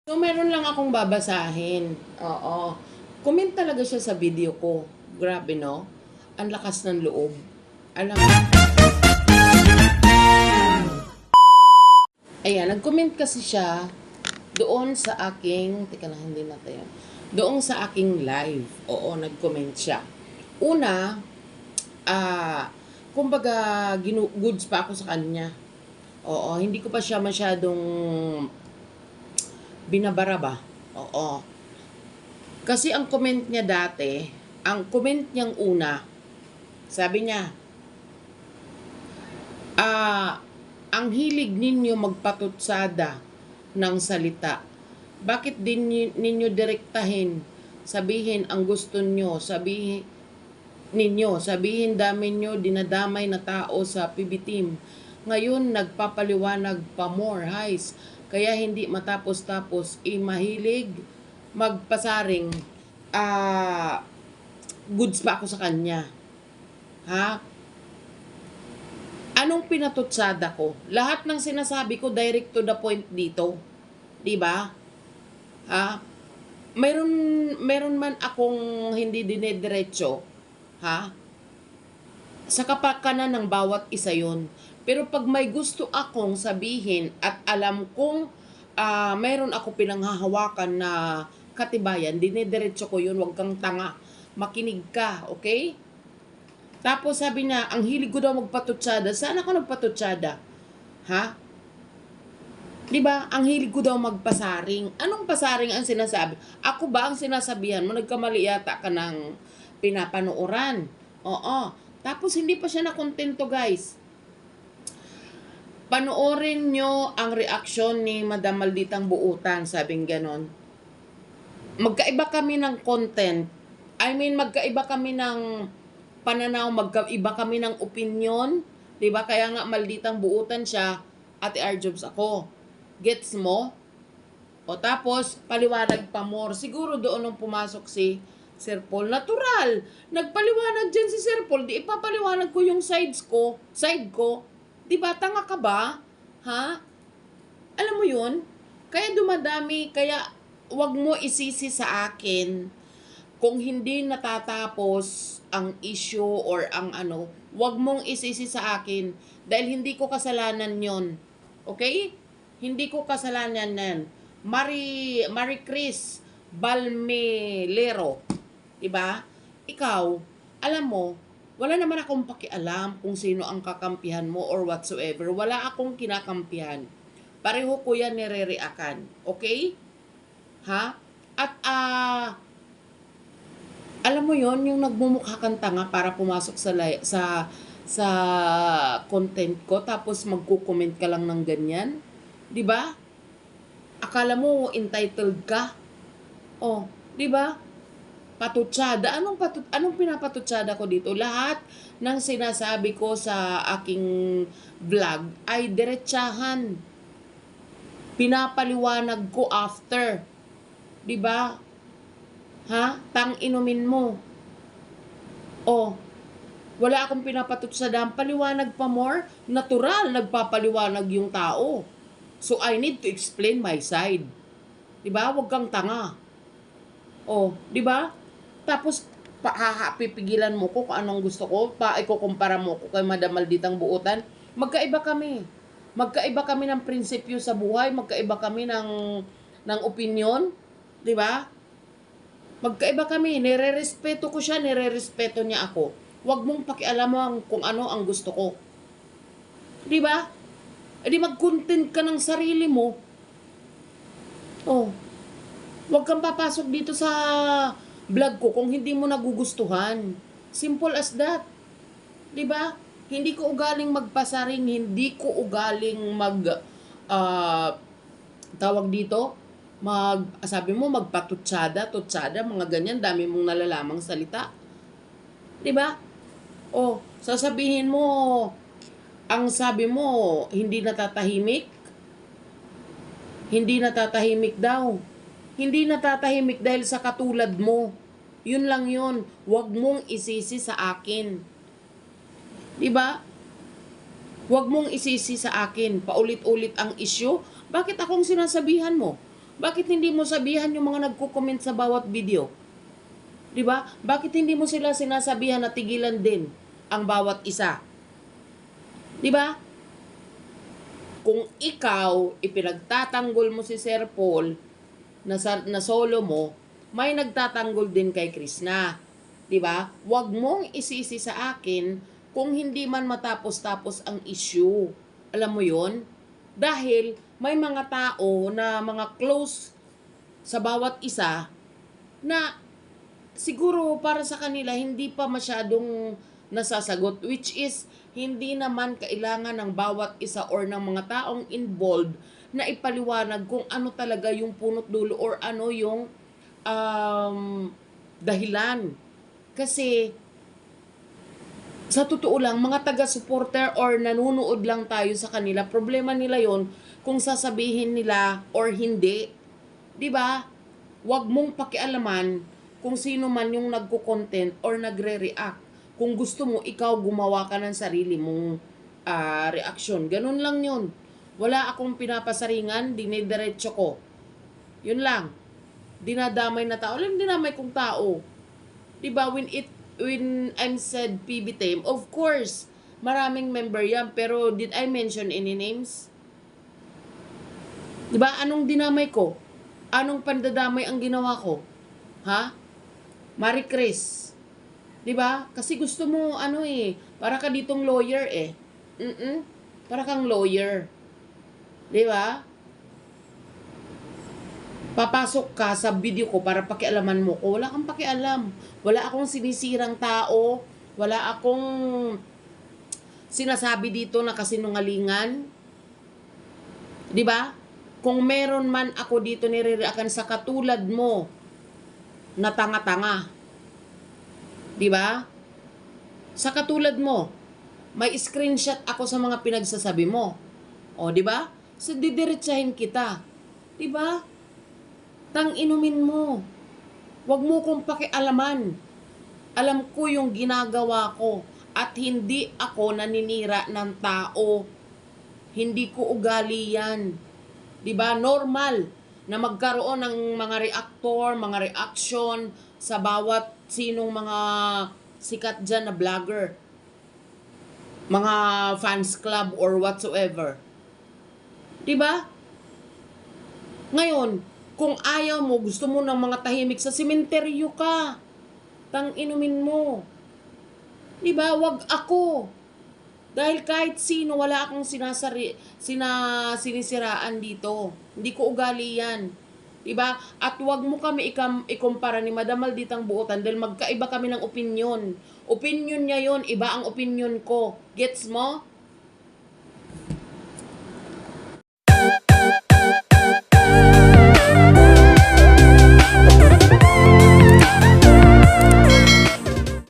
So, meron lang akong babasahin. Oo. Comment talaga siya sa video ko. Grabe, no? Ang lakas ng loob. Alam mo, ayan, nag-comment kasi siya doon sa aking, teka lang, hindi na tayo. Doon sa aking live. Oo, nag-comment siya. Una, kumbaga, goods pa ako sa kanya. Oo, hindi ko pa siya masyadong binabara ba? Oo. Kasi ang comment niya dati, ang comment niyang una, sabi niya, ang hilig ninyo magpatutsada ng salita. Bakit din ninyo direktahin? Sabihin ang gusto nyo, sabihin dami nyo dinadamay na tao sa PB team. Ngayon nagpapaliwanag pa more highs. Kaya hindi matapos-tapos mahilig magpasaring. Goods pa ako sa kanya. Ha? Anong pinatutsada ko? Lahat ng sinasabi ko direct to the point dito. 'Di ba? Ha? Meron man akong hindi dinediretso, ha? Sa kapakanan ng bawat isa 'yon. Pero pag may gusto akong sabihin at alam kong meron ako pinanghahawakan na katibayan, dinediretso ko 'yun, wag kang tanga. Makinig ka, okay? Tapos sabi niya, ang hilig ko daw magpatutsada. Saan ako nagpatutsada? Ha? 'Di ba? Ang hilig ko daw magpasaring. Anong pasaring ang sinasabi? Ako ba ang sinasabihan mo? Nagkamali yata ka ng pinapanooran. Oo. Tapos hindi pa siya nakontento, guys. Panoorin nyo ang reaksyon ni Madam Malditang Buutan, sabing ganon. Magkaiba kami ng content. Magkaiba kami ng pananaw, magkaiba kami ng opinion. 'Di ba? Kaya nga Malditang Buutan siya, Ate Arjobs ako. Gets mo? O tapos, paliwanag pa more. Siguro doon nung pumasok si Sir Paul. Natural. Nagpaliwanag dyan si Sir Paul. Di ipapaliwanag ko yung side ko. Di ba? Tanga ka ba? Ha? Alam mo yun? Kaya dumadami. Kaya wag mo isisi sa akin kung hindi natatapos ang issue or ang ano. Wag mong isisi sa akin dahil hindi ko kasalanan yon. Okay? Hindi ko kasalanan yan. Marie Chris Balmelero. Diba? Ikaw, alam mo, wala naman akong pakialam kung sino ang kakampihan mo or whatsoever. Wala akong kinakampihan. Pareho ko yan nire-reakan. Okay? Ha? At alam mo yon yung nagmumukha kang tanga para pumasok sa content ko tapos magko-comment ka lang ng ganyan. 'Di ba? Akala mo entitled ka? Oh, 'di ba? Patutsada. Anong pinapatutsada ko dito? Lahat ng sinasabi ko sa aking vlog ay diretsahan. Pinapaliwanag ko after. 'Di ba? Ha? Tang inumin mo. Oh, wala akong pinapatutsada. Paliwanag pa more. Natural, nagpapaliwanag yung tao. So, I need to explain my side. Diba? Huwag kang tanga. Oh, diba? Tapos, pipigilan mo ko kung anong gusto ko. Ikukumpara mo ko kay Madam Malditang Buutan. Magkaiba kami. Magkaiba kami ng prinsipyo sa buhay. Magkaiba kami ng opinion. Diba? Magkaiba kami. Nire-respeto ko siya. Nire-respeto niya ako. Huwag mong pakialaman kung ano ang gusto ko. Diba? E di mag-content ka ng sarili mo. Oh, huwag kang papasok dito sa vlog ko kung hindi mo nagugustuhan. Simple as that. 'Di ba? Hindi ko ugaling magpasaring, hindi ko ugaling tawag dito, sabi mo magpatutsada, mga ganyan, dami mong nalalamang salita. 'Di ba? Oh, sasabihin mo ang sabi mo, hindi natatahimik? Hindi natatahimik daw. Hindi natatahimik dahil sa katulad mo. Yun lang yun. Huwag mong isisi sa akin. Diba? Huwag mong isisi sa akin. Paulit-ulit ang issue. Bakit akong sinasabihan mo? Bakit hindi mo sabihan yung mga nagko-comment sa bawat video? 'Di ba? Bakit hindi mo sila sinasabihan na tigilan din ang bawat isa? 'Di ba? Kung ikaw ipinagtatanggol mo si Sir Paul na solo mo, may nagtatanggol din kay Krishna. 'Di ba? Huwag mong isisi sa akin kung hindi man matapos-tapos ang issue. Alam mo 'yon? Dahil may mga tao na mga close sa bawat isa na siguro para sa kanila hindi pa masyadong nasasagot, which is hindi naman kailangan ng bawat isa or ng mga taong involved na ipaliwanag kung ano talaga yung punot dulo or ano yung dahilan. Kasi sa totoo lang, mga taga-supporter or nanonood lang tayo sa kanila, problema nila yon kung sasabihin nila or hindi. 'Di ba? Huwag mong pakialaman kung sino man yung nagko-content or nagre-react. Kung gusto mo, ikaw gumawa ka ng sarili mong reaksyon. Ganun lang yun. Wala akong pinapasaringan, dinidiretso ko. Yun lang. Dinadamay na tao. Alam, dinamay kong tao. Diba, when I'm said PB Team, of course, maraming member yan. Pero did I mention any names? Diba, anong dinamay ko? Anong pandadamay ang ginawa ko? Ha? Marie Chris. 'Di ba? Kasi gusto mo para ka ditong lawyer eh. Para kang lawyer. 'Di ba? Papasok ka sa video ko para pakialaman mo ko. Wala kang pakialam. Wala akong sinisirang tao. Wala akong sinasabi dito na kasinungalingan. 'Di ba? Kung meron man ako dito nire-reactan sa katulad mo na tanga-tanga. 'Di ba? Sa katulad mo, may screenshot ako sa mga pinagsasabi mo. O, 'di ba? So didiretsahin kita. 'Di ba? Tang-inumin mo. Huwag mo kong pakialaman. Alam ko yung ginagawa ko at hindi ako naninira ng tao. Hindi ko ugali 'yan. 'Di ba? Normal na magkaroon ng mga reactor, mga reaction sa bawat sinong mga sikat dyan na vlogger, mga fans club or whatsoever. 'Di ba? Ngayon, kung ayaw mo, gusto mo ng mga tahimik sa sementeryo ka. Tang-inumin mo. 'Di ba? Wag ako. Dahil kahit sino, wala akong sinisiraan dito. Hindi ko ugali yan. Diba? At wag mo kami ikumpara ni Madam Malditang Buotan dahil magkaiba kami ng opinion. Opinion niya yon, iba ang opinion ko. Gets mo?